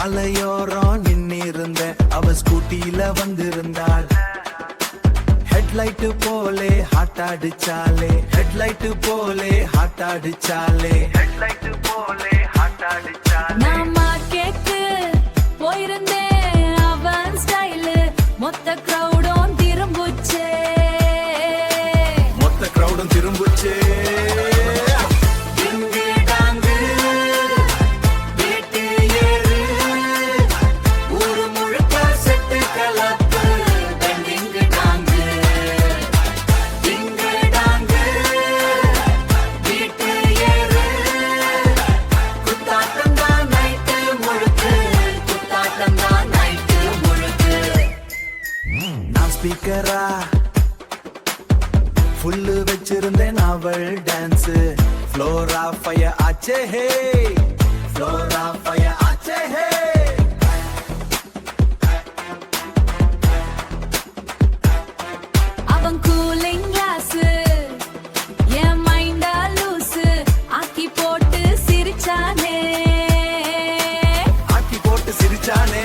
சாலையோரம் நின்னிருந்த அவ ஸ்கூட்டில வந்திருந்தாள். ஹெட்லைட் போலே ஹாட் அடிச்சாலே, ஹெட்லைட் போலே ஹாட் அடிச்சாலே, ஹெட்லைட் போலே ஹாட் அடிச்சாலே. நாம கேக்கு போயிருந்தேன் அவன் ஸ்டைலு, மொத்த கிரௌடும் திரும்புச்சே, மொத்த கிரௌடும் திரும்புச்சே. ஸ்பீக்கரா ஃபுல்லு வச்சிருந்தேன் அவள் டான்ஸ். ஃப்ளோரா ஃபயர் ஆச்சே ஹே, ஃப்ளோரா ஃபயர் ஆச்சே ஹே. அவன் கூலிங் கிளாஸ் என் மைண்டா லூசு ஆக்கி போட்டு சிரிச்சானே, ஆக்கி போட்டு சிரிச்சானே.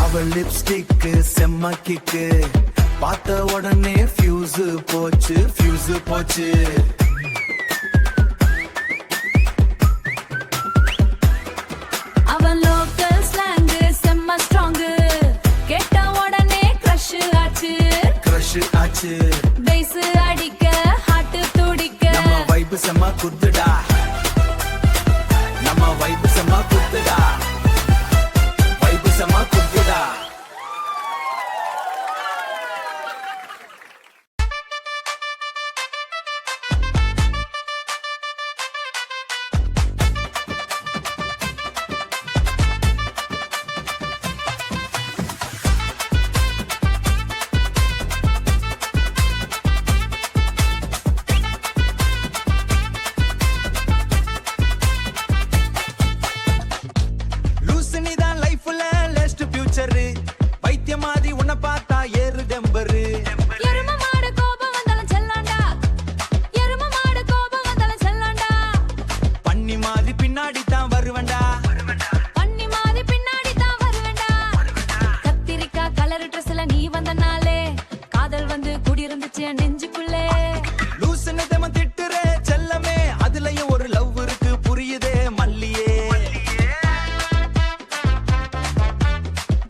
அவள் லிப்ஸ்டிக் செம்ம கிக்கு, பார்த்த உடனே ஃபியூஸ் போச்சு, ஃபியூஸ் போச்சு. அவன் லோக்கல் ஸ்லாங் செம்ம ஸ்ட்ராங், கேட்ட உடனே கிரஷ் ஆச்சு, கிரஷ் ஆச்சு. பேஸ் அடிக்க ஹார்ட் துடிக்க, நம்ம வைப் செம்ம குத்துடா, நம்ம வைப் செம்ம குத்துடா, வைப் செம்ம குத்துடா. பைத்தியமாதி உன்னை பார்த்தா ஏறு டெம்பரு. எரும மாடு கோபம் வந்தாலும் செல்லாண்டா, எரும மாடு கோபம் வந்தாலும் செல்லாண்டா, பண்ணி மாதிரி பின்னாடி தான் வருவண்டா, பண்ணி மாதிரி பின்னாடி தான் வருவேண்டா. கத்திரிக்கா கலர் ட்ரெஸ்ல நீ வந்த நாளே காதல் வந்து குடியிருந்துச்சு என் நெஞ்சுக்குள்ளே. லூசுன்னு தெமன் திட்டுறே செல்லமே, அதுலயும் ஒரு லவ் இருக்கு புரியுதே மல்லியே.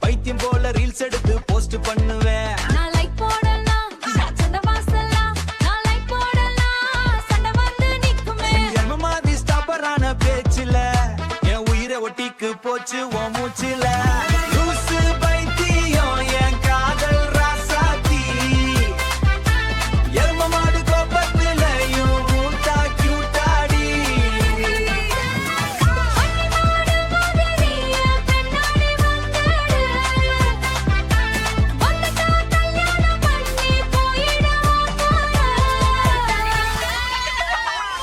பைத்தியம் போல ரீல்ஸ் எடுத்து போஸ்ட் பண்ணுவேன், நான் லைக் போடலாம் சந்த வாசலாம், நான் லைக் போடலாம் சண்டை வந்து நிக்குமே. எரும மாதிரி ஸ்டாப்பரான பேச்சுல என் உயிரை ஒட்டிக்கு போச்சு உன் மூச்சுல. லூசு பைத்தியம் என் காதல் ராசாத்தி, எரும மாடு கோபத்திலையும் மூட்டா கியூட்டாடி. பண்ணி மாடு மாதிரியே பின்னாடி வந்தாடு, வந்துட்டா கல்யாணம் பண்ணி போயிடவா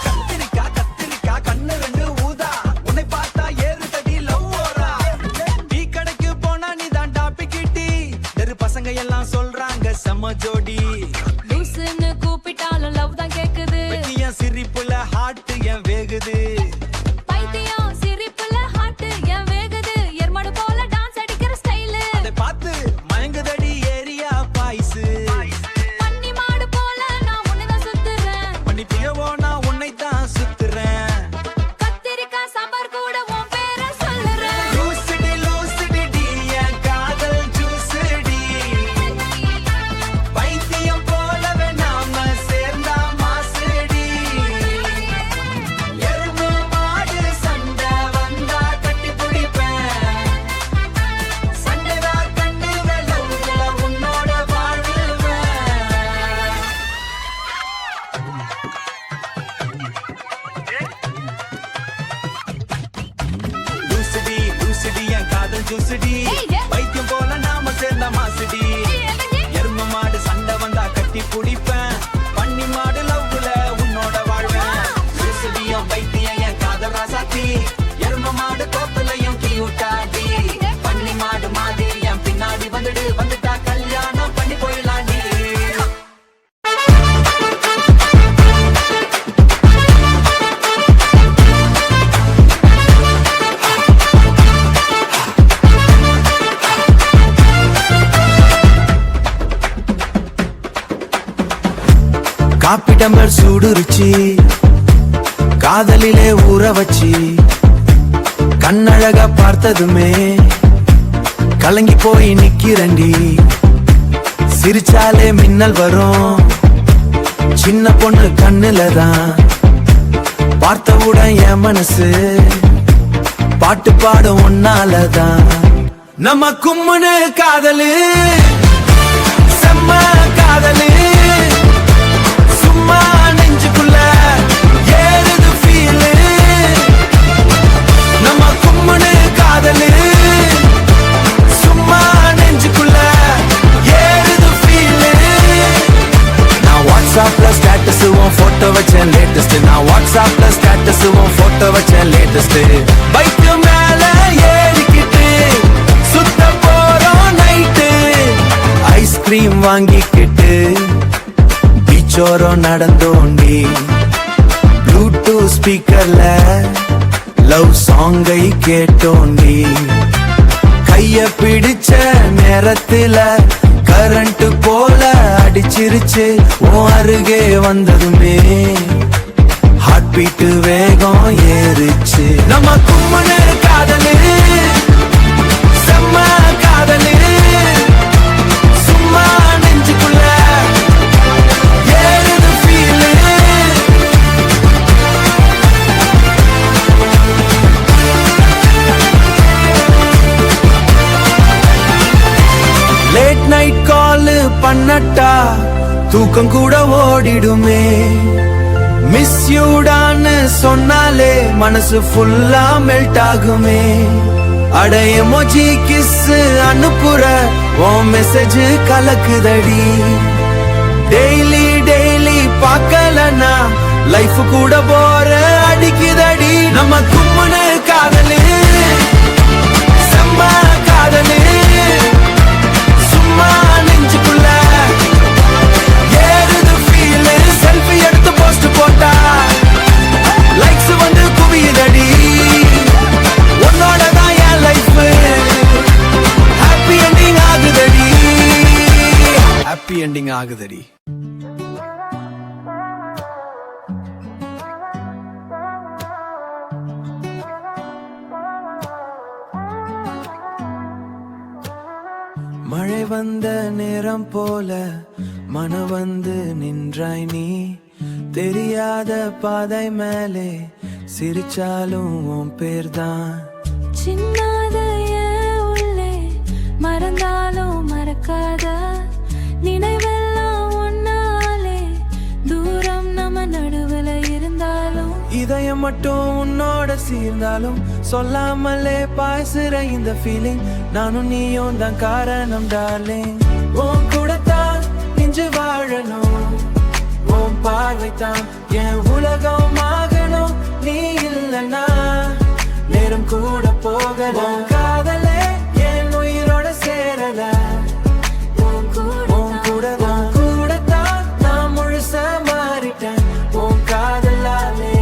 கத்திரிக்கா கத்திரிக்கா கண்ணு ரெண்டு ஊதா, உன்னை பார்த்தா ஏறு தடி லவ் ஓரா. ஜூசுடி வைத்தியம் போல நாம சேர்ந்த மாசுடி எரும மாடு சண்டை வந்தா கட்டி பிடிப்பேன் பன்னி மாடு லவ்வுல உன்னோட வாழ்வேன் ஜூசுடியும் வைத்தியம் என் காதல் ராசாத்தி எரும மாடு தோப்புலையும் கியூட்டாடி பன்னி மாடு மாதிரி என் பின்னாடி வந்துட்டா கல்யாணம் பண்ணி போயிடலாண்டி காப்பி டம்ளர் சூடுருச்சி காதலிலே ஊற வச்சி கண்ணழகா பார்த்ததுமே கலங்கி போய் நிக்கிறண்டி சிரிச்சாலே மின்னல் வரும் சின்ன பொண்ணு கண்ணுலதான் பார்த்தவுடன் என் மனசு பாட்டு பாடும் ஒன்னாலதான் நம்ம கும்முன்னு காதலு செம்ம காதலு சும்மா நெஞ்சுக்குள்ள ஏறுது ஃபீலு நம்ம கும்முன்னு காதலு சும்மா நெஞ்சுக்குள்ள ஏறுது ஃபீலு நான் வாட்ஸ்அப்ல ஸ்டேட்டஸ் உன் போட்டோ வச்சேன் லேட்டஸ்ட் நான் வாட்ஸ்அப்ல ஸ்டேட்டஸ் உன் போட்டோ வச்சேன் லேட்டஸ்ட் பைக்கு மேல ஏறிக்கிட்டு சுத்த போறோம் நைட்டு ஐஸ்கிரீம் வாங்கிக்கிட்டு பீச்சோரம் நடந்தோண்டி ப்ளூடூத் ஸ்பீக்கர்ல லவ் சாங்கை கேட்டோண்டி கைய பிடிச்ச நேரத்துல கரண்ட் போல அடிச்சிருச்சு உன் அருகே வந்ததுமே ஹார்ட் பீட் வேகம் ஏறிச்சு நம்ம கும்முன்னு காதலு செம்ம காதலு சும்மா நெஞ்சுக்குள்ள ஏறுது ஃபீலு லேட் நைட் கால் பண்ணட்டா தூக்கம் கூட ஓடிடுமே மிஸ் யூடான்னு சொன்னாலே மனசு ஃபுல்லா மெல்ட் ஆகுமே அட எமோஜி கிஸ் அனுப்புற உன் மெசேஜ் கலக்குதடி டெய்லி டெய்லி பார்க்கலனா லைஃப் கூட போற அடிக்குதடி நம்ம கும்முன்னு காதலு செம்ம காதலு சும்மா நெஞ்சுக்குள்ள ஏறுது ஃபீலு செல்ஃபி எடுத்து போஸ்ட் போட்டா லைக்ஸ் வந்து குவியுதடி உன்னோட தான் என் லைஃப் ஹாப்பி எண்டிங் ஆகுதடி ஹாப்பி எண்டிங் ஆகுதடி மழை வந்த நேரம் போல மன வந்து நின்றாய் நீ தெரியாத பாதை மேலே சிரிச்சாலும் உன் பேர்தான் சின்னாத என் உள்ளே மறந்தாலும் மறக்காத நினைவெல்லாம் ஒன்னாலே தூரம் நம்ம நடுவுல இருந்தாலும் இதயம் மட்டும் உன்னோட சேர்ந்தாலும் சொல்லாமலே பாசுற இந்த ஃபீலிங் நானும் நீயும் தான் காரணம் டார்லிங் உன் கூடத்தான் நெஞ்சு வாழணும் உன் பார்வைத்தான் என் உலகம் ஆகணும் நீ இல்லைன்னா நேரம் கூட போகல காதலே என் உயிரோட சேரல உன் கூடத்தான் நான் முழுசா மாறிட்டேன் உன் காதலாலே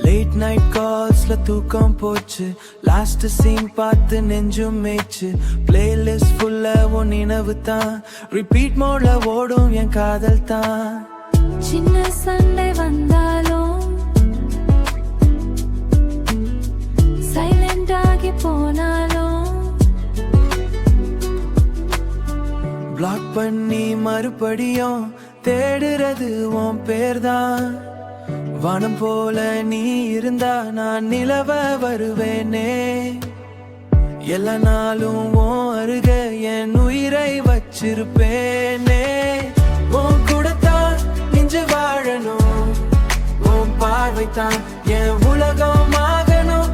லேட் நைட் கால்ஸ்ல தூக்கம் போச்சு லாஸ்ட் சீன் பார்த்து நெஞ்சும் மேய்ச்சு பிளேலிஸ்ட் ஃபுல்ல உன் நினைவு தான் ரிப்பீட் மோட்ல ஓடும் என் காதல் தான் சின்ன சண்டை வந்தாலும் சைலண்ட் ஆகி போனாலும் பிளாக் பண்ணி மறுபடியும் தேடுறது உன் பேர்தான் வானம் போல நீ இருந்தா நான் நிலவ வருவேனே எல்லா நாளும் உன் அருக என் உயிரை வச்சிருப்பேனே உன் கூடத்தான் நெஞ்சு வாழணும் உன் பார்வைத்தான் என் உலகம் ஆகணும்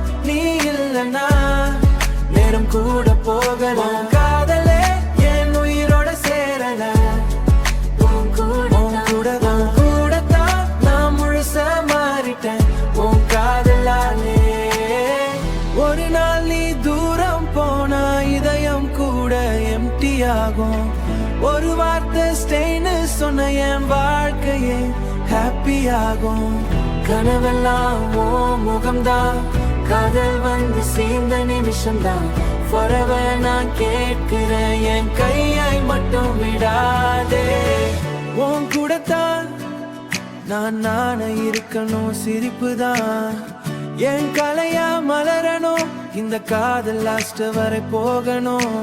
கூட போகலாம் காதலே என் உயிரோட சேரல உன் கூடத்தான் நான் முழுசா மாறிட்டேன் உன் காதலாலே ஒரு நாள் நீ தூரம் போனா இதயம் கூட எம்டி ஆகும் ஒரு வார்த்தை ஸ்டெயின்னு சொன்ன என் வாழ்க்கையே ஹாப்பி ஆகும் கனவெல்லாம் ஓ முகம்தான் காதல் வந்து சேர்ந்த நிமிஷம்தான் forever நான் கேட்கிறேன் என் கையை மட்டும் விடாதே உன் கூடத்தான் நான் இருக்கணும் சிரிப்புதான் என் கலையா மலரணும் இந்த காதல் லாஸ்ட் வரை போகணும்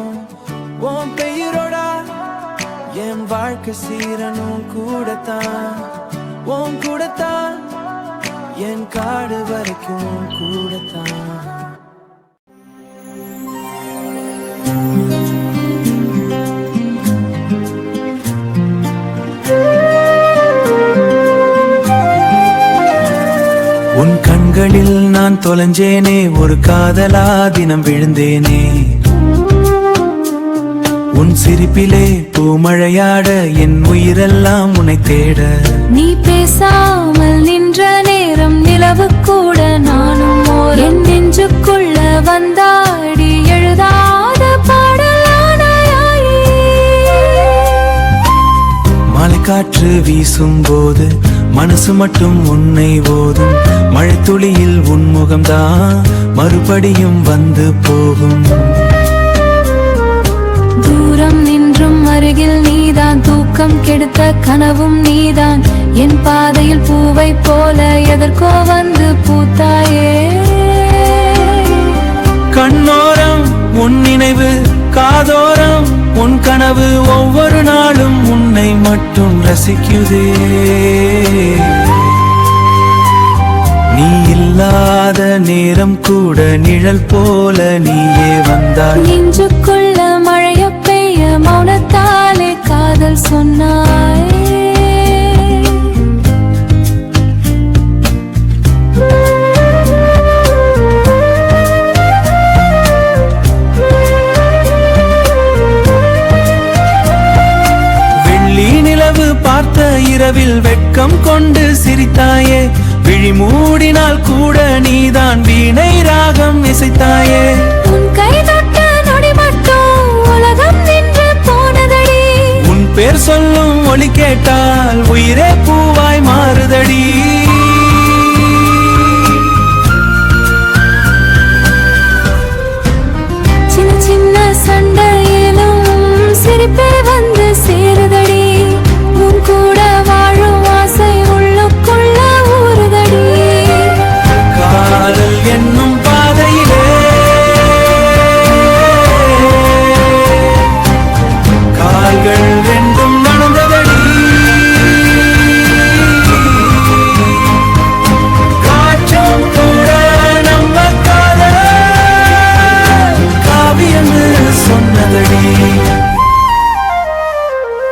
உன் பெயரோடா என் வாழ்க்கை சீரனும் கூடத்தான் உன் கூடத்தான் என் காடு வரைக்கும் கூடத்தான் உன் கண்களில் நான் தொலைஞ்சேனே ஒரு காதலா தினம் விழுந்தேனே உன் சிரிப்பிலே பூமழையாட என் உயிரெல்லாம் உன்னை தேட நீ பேசாமல் நின்ற நேரம் நிலவு கூட நானும் என் நெஞ்சுக்குள்ள வந்தாடி எழுதாத பாடலானாயே மழைக்காற்று வீசும் போது மனசு மட்டும் உன்னை ஓதும் மழைத்துளியில் உன் முகம்தான் மறுபடியும் வந்து போகும் தூரம் நின்றும் அருகில் நீதான் தூக்கம் கெடுத்த கனவும் நீதான் என் பாதையில் பூவை போல எதற்கோ வந்து பூத்தாயே கண்ணோரம் உன் நினைவு காதோரம் உன் கனவு ஒவ்வொரு நாளும் உன்னை மட்டும் ரசிக்குதே நீ இல்லாத நேரம் கூட நிழல் போல நீயே வந்தாய் நெஞ்சுக்குள்ள மழைய பெய்ய மௌனத்தாலே காதல் சொன்னாய் வெள்ளி நிலவு பார்த்த இரவில் வெட்கம் கொண்டு சிரித்தாயே விழி மூடினால் கூட நீதான் வீணை ராகம் இசைத்தாயே உன் கை தொட்ட நொடி மட்டும் உலகம் நின்று போனதடி உன் பேர் சொல்லும் ஒலி கேட்டால் உயிரே பூவாய் மாறுதடி சின்ன சின்ன சண்டையிலும் சிரிப்பே வந்து சேருதடி உன் கூட வாழும் ஆசை உள்ளுக்குள்ள ஊறுதடி காதல் என்னும் பாதையிலே கால்கள் ரெண்டும் நடந்ததடி காற்றும் கூட நம்ம காதல் காவியன்னு சொன்னதடி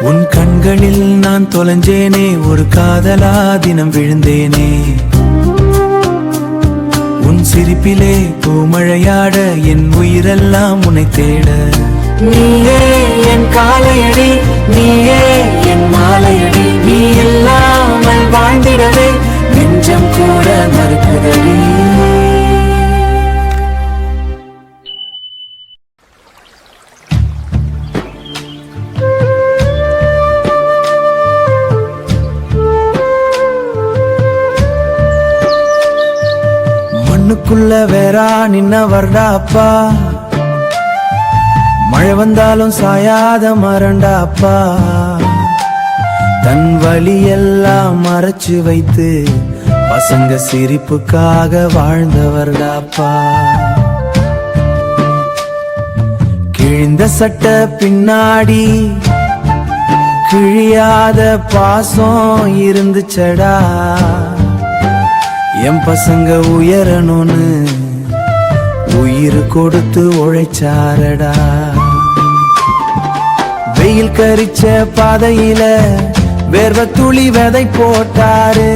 உன் கண்களில் நான் தொலைஞ்சேனே ஒரு காதலா தினம் விழுந்தேனே உன் சிரிப்பிலே பூமழையாட என் உயிரெல்லாம் உன்னை தேட நீயே என் காலையடி நீயே என் மாலையடி நீ இல்லாமல் வாழ்ந்திடவே நெஞ்சம் கூட மறுக்குதடி மண்ணுக்குள்ள வேறா நின்ன வரடா அப்பா மழை வந்தாலும் சாயாத மரண்டா அப்பா தன் வழியெல்லாம் மறைச்சு வைத்து பசங்க சிரிப்புக்காக வாழ்ந்தவர்டா அப்பா கிழிந்த சட்டை பின்னாடி கிழியாத பாசம் இருந்துச்சடா என் பசங்க உயரணும்னு உயிர் கொடுத்து உழைச்சாரடா வெயில் கரிச்ச பாதையில வேர்வ துளி விதை போட்டாரு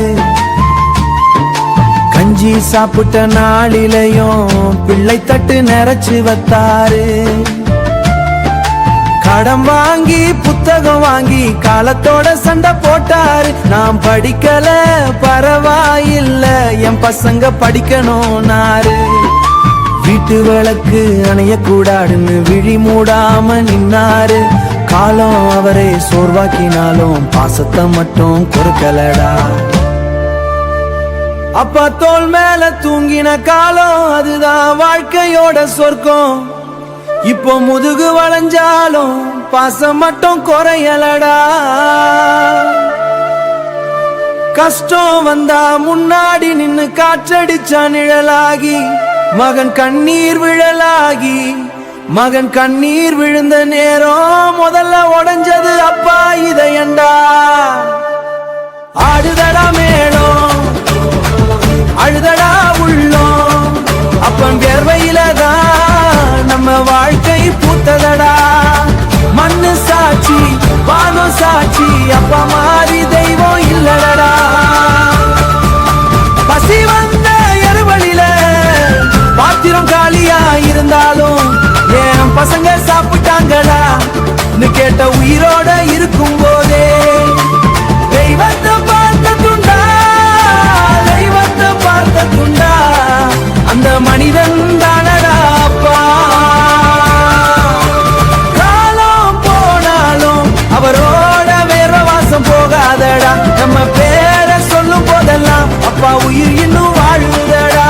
கஞ்சி கஞ்சி சாப்பிட்ட நாளிலையும் பிள்ளை தட்டு நிறைச்சு வத்தாரு. கடம் வாங்கி புத்தகம் வாங்கி காலத்தோட சண்டை போட்டாரு. நான் படிக்கல பரவாயில்ல, என் பசங்க படிக்கணும்னாரு. வீட்டு விளக்கு அணையக்கூடாதுன்னு விழி மூடாம நின்னாரு. காலம் அவரை சோர்வாக்கினாலும் பாசத்தை மட்டும் கொடுக்கலடா. அப்பா தோள் மேல தூங்கின காலம் அதுதான் வாழ்க்கையோட சொர்க்கம். இப்போ முதுகு வளைஞ்சாலும் பாசம் மட்டும் குறையலடா. கஷ்டம் வந்தா முன்னாடி நின்னு காற்றடிச்சா நிழலாகி, மகன் கண்ணீர் விழலாகி, மகன் கண்ணீர் விழுந்த நேரம் முதல்ல உடைஞ்சது அப்பா இதயண்டா. ஆடுதடா மேளம், அழுதடா உள்ளம், அப்பன் வேர்வையில தான் நம்ம வாழ்க்கை பூத்ததடா. மண்ணு சாட்சி வானம் சாட்சி, அப்பா மாறி தெய்வம் இல்லடா. பசி வந்த எருவழியில பாத்திரம் காலியா இருந்தாலும் என் பசங்க சாப்பிட்டாங்களா கேட்ட உயிரோட இருக்கும் போதே தெய்வத்தை பார்த்த துண்டா, தெய்வத்தை பார்த்த துண்டா, அந்த மனிதன் தானடா அப்பா. காலம் போனாலும் அவரோட வேற வாசம் போகாதடா. நம்ம பேரை சொல்லும் போதெல்லாம் அப்பா உயிர் இன்னும் வாழுதடா.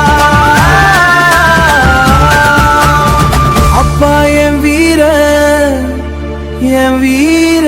அப்பா என் வீர, என் வீர.